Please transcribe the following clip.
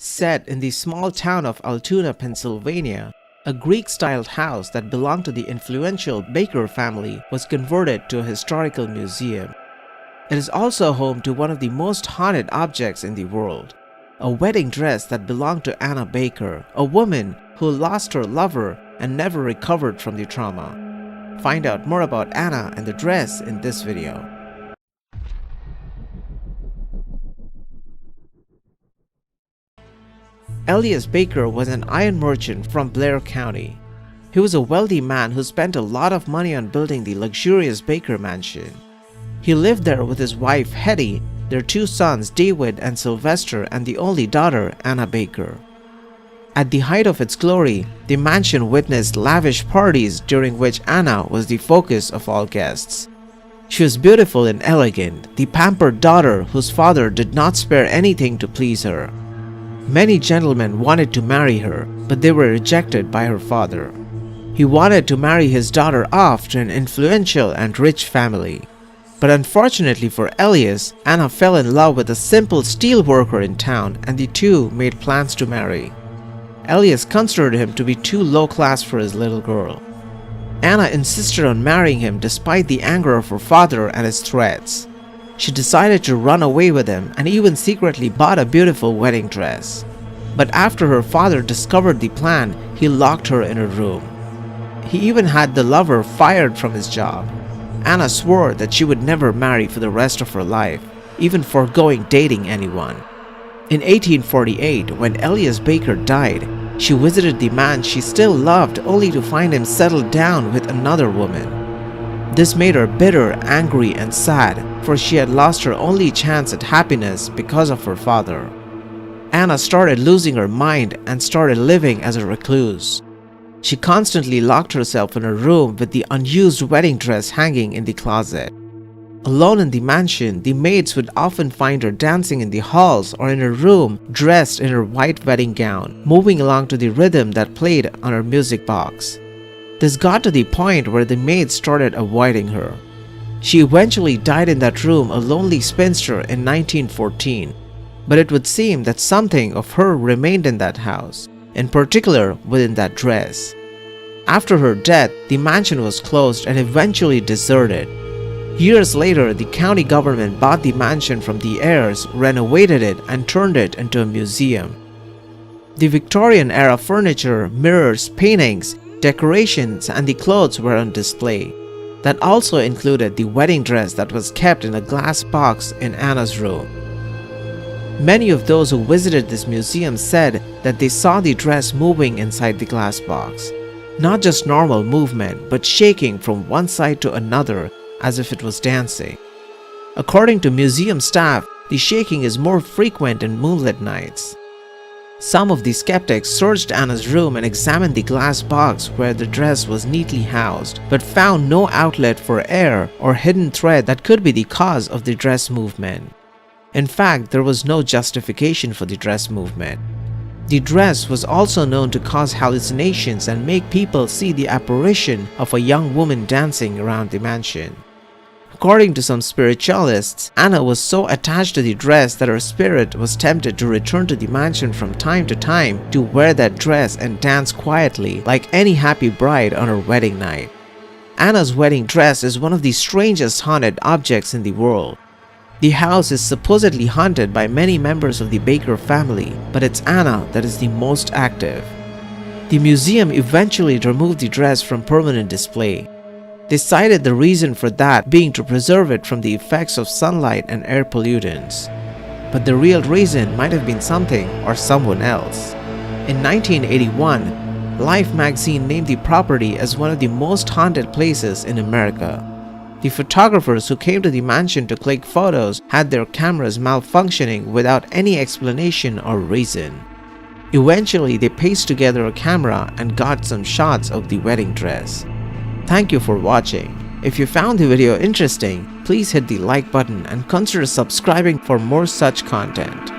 Set in the small town of Altoona, Pennsylvania, a Greek-styled house that belonged to the influential Baker family was converted to a historical museum. It is also home to one of the most haunted objects in the world, a wedding dress that belonged to Anna Baker, a woman who lost her lover and never recovered from the trauma. Find out more about Anna and the dress in this video. Elias Baker was an iron merchant from Blair County. He was a wealthy man who spent a lot of money on building the luxurious Baker mansion. He lived there with his wife Hetty, their two sons David and Sylvester, and the only daughter Anna Baker. At the height of its glory, the mansion witnessed lavish parties during which Anna was the focus of all guests. She was beautiful and elegant, the pampered daughter whose father did not spare anything to please her. Many gentlemen wanted to marry her, but they were rejected by her father. He wanted to marry his daughter off to an influential and rich family. But unfortunately for Elias, Anna fell in love with a simple steel worker in town, and the two made plans to marry. Elias considered him to be too low class for his little girl. Anna insisted on marrying him despite the anger of her father and his threats. She decided to run away with him and even secretly bought a beautiful wedding dress. But after her father discovered the plan, he locked her in her room. He even had the lover fired from his job. Anna swore that she would never marry for the rest of her life, even foregoing dating anyone. In 1848, when Elias Baker died, she visited the man she still loved only to find him settled down with another woman. This made her bitter, angry, and sad, for she had lost her only chance at happiness because of her father. Anna started losing her mind and started living as a recluse. She constantly locked herself in her room with the unused wedding dress hanging in the closet. Alone in the mansion, the maids would often find her dancing in the halls or in her room dressed in her white wedding gown, moving along to the rhythm that played on her music box. This got to the point where the maids started avoiding her. She eventually died in that room a lonely spinster in 1914, but it would seem that something of her remained in that house, in particular within that dress. After her death, the mansion was closed and eventually deserted. Years later, the county government bought the mansion from the heirs, renovated it, and turned it into a museum. The Victorian-era furniture, mirrors, paintings, decorations, and the clothes were on display. That also included the wedding dress that was kept in a glass box in Anna's room. Many of those who visited this museum said that they saw the dress moving inside the glass box. Not just normal movement, but shaking from one side to another as if it was dancing. According to museum staff, the shaking is more frequent in moonlit nights. Some of the skeptics searched Anna's room and examined the glass box where the dress was neatly housed, but found no outlet for air or hidden thread that could be the cause of the dress movement. In fact, there was no justification for the dress movement. The dress was also known to cause hallucinations and make people see the apparition of a young woman dancing around the mansion. According to some spiritualists, Anna was so attached to the dress that her spirit was tempted to return to the mansion from time to time to wear that dress and dance quietly like any happy bride on her wedding night. Anna's wedding dress is one of the strangest haunted objects in the world. The house is supposedly haunted by many members of the Baker family, but it's Anna that is the most active. The museum eventually removed the dress from permanent display. They cited the reason for that being to preserve it from the effects of sunlight and air pollutants. But the real reason might have been something or someone else. In 1981, Life magazine named the property as one of the most haunted places in America. The photographers who came to the mansion to click photos had their cameras malfunctioning without any explanation or reason. Eventually, they pieced together a camera and got some shots of the wedding dress. Thank you for watching. If you found the video interesting, please hit the like button and consider subscribing for more such content.